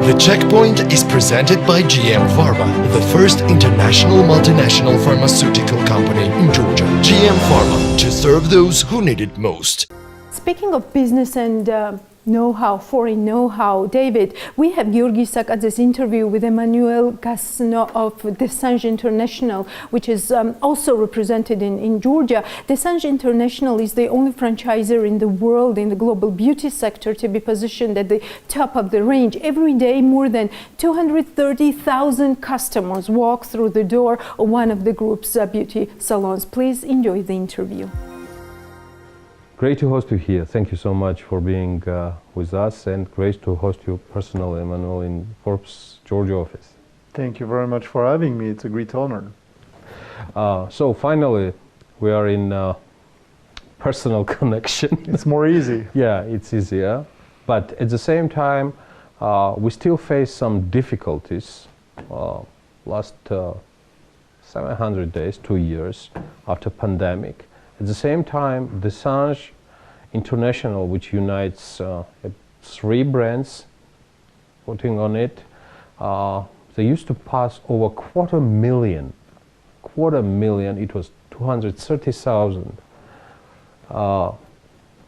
The Checkpoint is presented by GM Pharma, the first international multinational pharmaceutical company in Georgia. GM Pharma, to serve those who need it most. Speaking of business and know-how, foreign know-how, David, we have Giorgi Isakadze's interview with Emanuel Gassnot of DESSANGE International, which is also represented in Georgia. DESSANGE International is the only franchisor in the world in the global beauty sector to be positioned at the top of the range. Every day, more than 230,000 customers walk through the door of one of the group's beauty salons. Please enjoy the interview. Great to host you here. Thank you so much for being with us, and great to host you personally, Emanuel, in Forbes Georgia office. Thank you very much for having me. It's a great honor. So finally, we are in personal connection. It's more easy. Yeah, it's easier. But at the same time, we still face some difficulties. Last 700 days, 2 years after pandemic. At the same time, DESSANGE International, which unites 3 brands, putting on it, they used to pass over 250,000. It was 230,000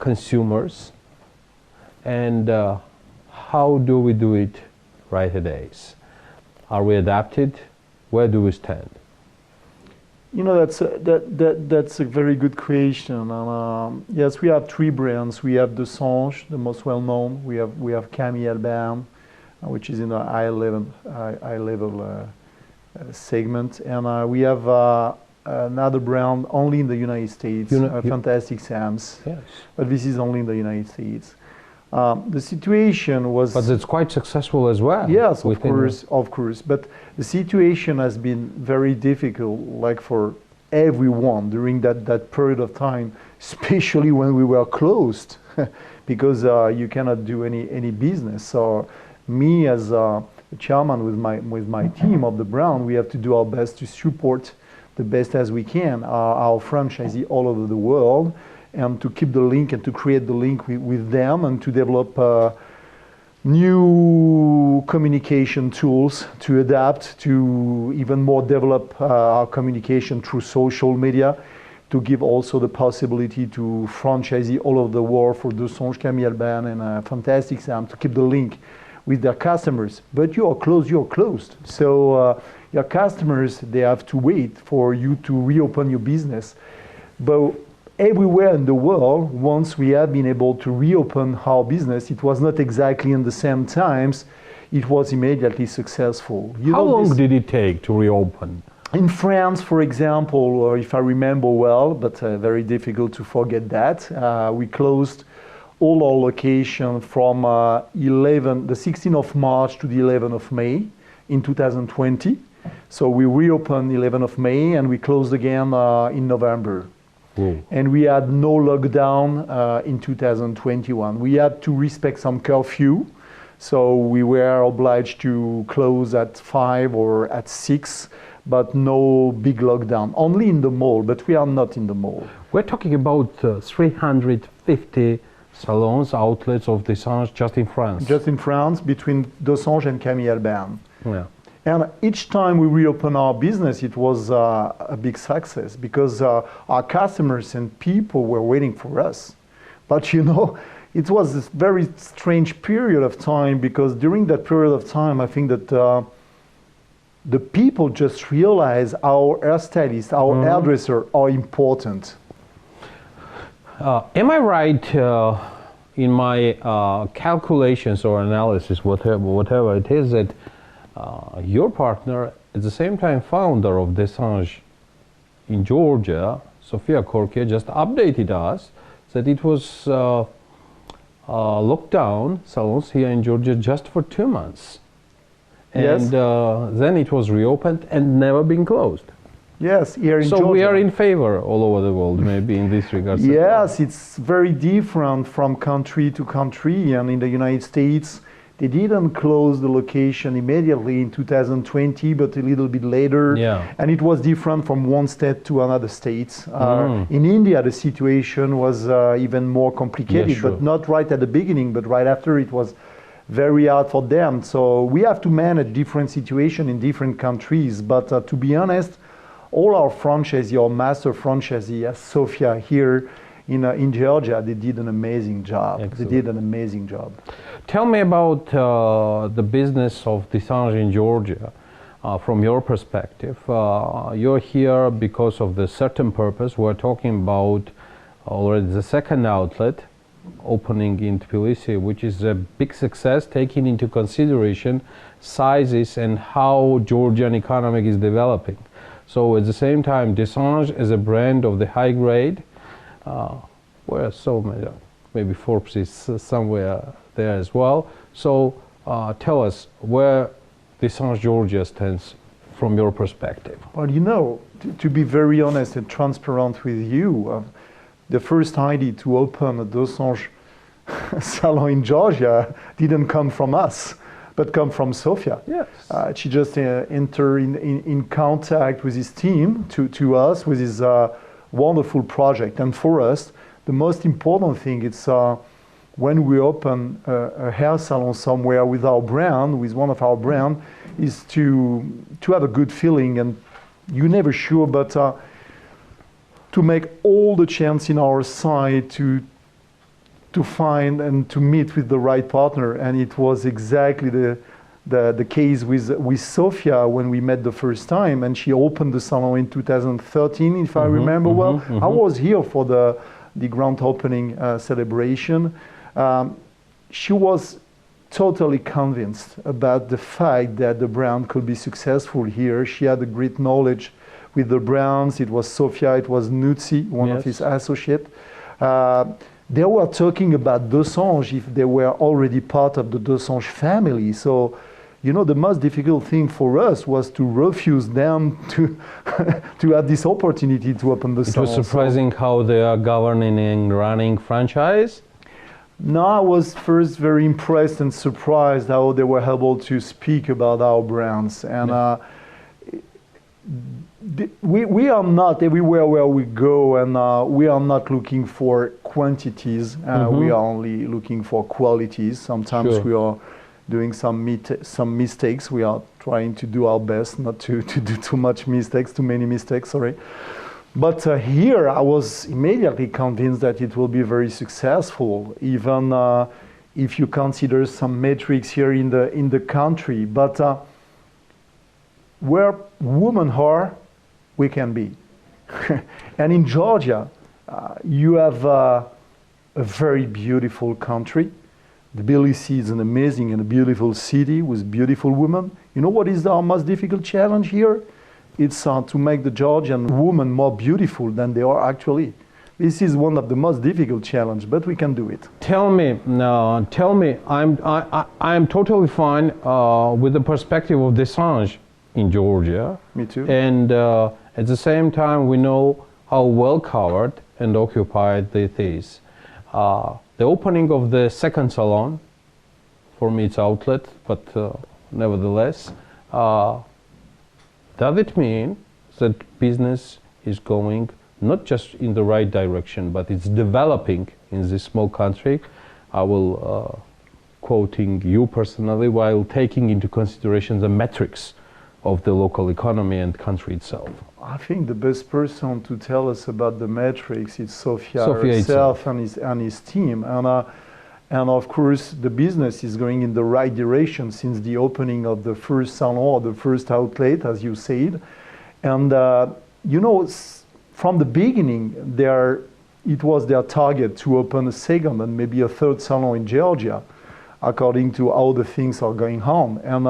consumers. And how do we do it right nowadays? Are we adapted? Where do we stand? You know, that's a very good question. Yes, we have 3 brands. We have DESSANGE, the most well-known. We have Camille Alban, which is in the high level segment, and we have another brand only in the United States, Fantastic Sam's. Yes. But this is only in the United States. The situation was... But it's quite successful as well. Yes, of course. But the situation has been very difficult, like for everyone during that period of time, especially when we were closed, because you cannot do any business. So me as a chairman with my team of the brand, we have to do our best to support the best as we can our franchisee all over the world, and to keep the link and to create the link with them, and to develop new communication tools to adapt to even more develop our communication through social media, to give also the possibility to franchisee all over the world for DESSANGE, Camille Alban, and Fantastic Sam to keep the link with their customers. But you are closed. So your customers, they have to wait for you to reopen your business. But everywhere in the world, once we have been able to reopen our business, it was not exactly in the same times, it was immediately successful. How long did it take to reopen? In France, for example, if I remember well, but very difficult to forget that, we closed all our locations from the 16th of March to the 11th of May in 2020. So we reopened the 11th of May and we closed again in November. Whoa. And we had no lockdown in 2021. We had to respect some curfew, so we were obliged to close at 5 or at 6, but no big lockdown. Only in the mall, but we are not in the mall. We're talking about 350 salons, outlets of DESSANGE just in France. Just in France, between DESSANGE and Camille Alban. Yeah. And each time we reopen our business, it was a big success, because our customers and people were waiting for us. But you know, it was this very strange period of time, because during that period of time, I think that the people just realized our hairstylists, our hairdresser are important. Am I right in my calculations or analysis, whatever it is, that your partner, at the same time founder of DESSANGE in Georgia, Sofia Korkia, just updated us that it was locked down salons here in Georgia just for 2 months. Yes. And then it was reopened and never been closed. Yes, here in Georgia. So we are in favor all over the world, maybe in this regard. Yes, it's very different from country to country, and in the United States, they didn't close the location immediately in 2020, but a little bit later. Yeah. And it was different from one state to another state. In India, the situation was even more complicated, Yeah, sure. but not right at the beginning, but right after it was very hard for them. So we have to manage different situations in different countries. But to be honest, all our franchisee or master franchisee, as Sofia here in Georgia, they did an amazing job. Excellent. They did an amazing job. Tell me about the business of DESSANGE in Georgia. From your perspective, you're here because of the certain purpose. We're talking about already the second outlet opening in Tbilisi, which is a big success, taking into consideration sizes and how Georgian economy is developing. So at the same time, DESSANGE is a brand of the high grade, where so many, maybe Forbes is somewhere there as well. So tell us where DESSANGE Georgia stands from your perspective. Well, you know, to be very honest and transparent with you, the first idea to open a DESSANGE salon in Georgia didn't come from us, but come from Sofia. Yes. She just entered in contact with his team to us with his wonderful project. And for us, the most important thing is when we open a hair salon somewhere with our brand, with one of our brand, is to have a good feeling. And you're never sure, but to make all the chance in our side to find and to meet with the right partner. And it was exactly the case with Sofia when we met the first time, and she opened the salon in 2013, if I remember well. I was here for the grand opening celebration. She was totally convinced about the fact that the brand could be successful here. She had a great knowledge with the brands. It was Sofia, it was Nutsi, one of his associates. They were talking about DESSANGE if they were already part of the DESSANGE family. So, you know, the most difficult thing for us was to refuse them to have this opportunity to open the salon. It was surprising how they are governing and running franchise. No, I was first very impressed and surprised how they were able to speak about our brands. And we are not everywhere where we go, and we are not looking for quantities. We are only looking for qualities. Sometimes we are doing some mistakes. We are trying to do our best not to do too many mistakes, sorry. But here I was immediately convinced that it will be very successful, even if you consider some metrics here in the country. But where women are, we can be. And in Georgia, you have a very beautiful country. Tbilisi is an amazing and a beautiful city with beautiful women. You know what is our most difficult challenge here? It's to make the Georgian women more beautiful than they are actually. This is one of the most difficult challenges, but we can do it. Tell me, I'm totally fine with the perspective of DESSANGE in Georgia. Me too. And at the same time, we know how well covered and occupied it is. The opening of the second salon, for me it's outlet, but nevertheless, does it mean that business is going not just in the right direction, but it's developing in this small country? I will quoting you personally while taking into consideration the metrics of the local economy and country itself. I think the best person to tell us about the metrics is Sofia herself and his team. And of course, the business is going in the right direction since the opening of the first salon or the first outlet, as you said. And you know, from the beginning, it was their target to open a second and maybe a third salon in Georgia, according to how the things are going on. And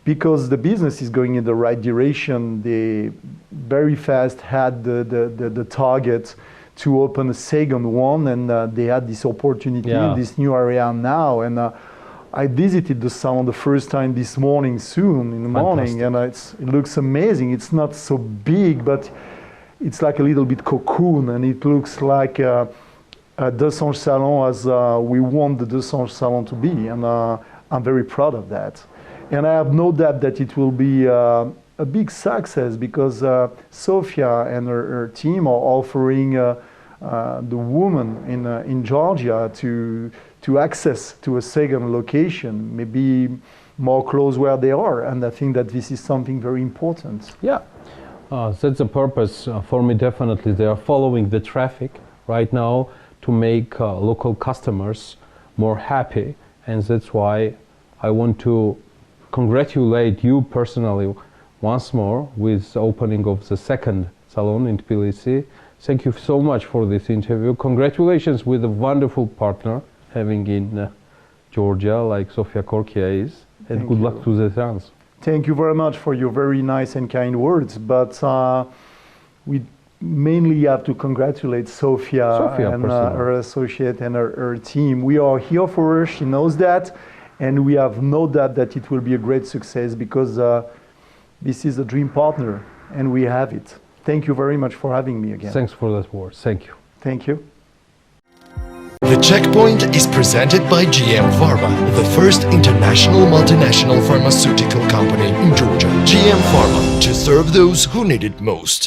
because the business is going in the right direction, they very fast had the target to open a second one, and they had this opportunity in this new area now. And I visited the salon the first time this morning, soon in the morning, and it looks amazing. It's not so big, but it's like a little bit cocoon, and it looks like a DESSANGE salon as we want the DESSANGE salon to be, and I'm very proud of that. And I have no doubt that it will be a big success because Sofia and her team are offering the women in Georgia to to access to a second location, maybe more close where they are. And I think that this is something very important. Yeah, that's the purpose for me. Definitely, they are following the traffic right now to make local customers more happy, and that's why I want to congratulate you personally once more with the opening of the second salon in Tbilisi. Thank you so much for this interview. Congratulations with a wonderful partner having in Georgia like Sofia Korkia is, and Thank good you. luck to the trans. Thank you very much for your very nice and kind words. But we mainly have to congratulate Sofia and her associate and her team. We are here for her. She knows that. And we have no doubt that it will be a great success because this is a dream partner and we have it. Thank you very much for having me again. Thanks for that word. Thank you. Thank you. The Checkpoint is presented by GM Pharma, the first international multinational pharmaceutical company in Georgia. GM Pharma, to serve those who need it most.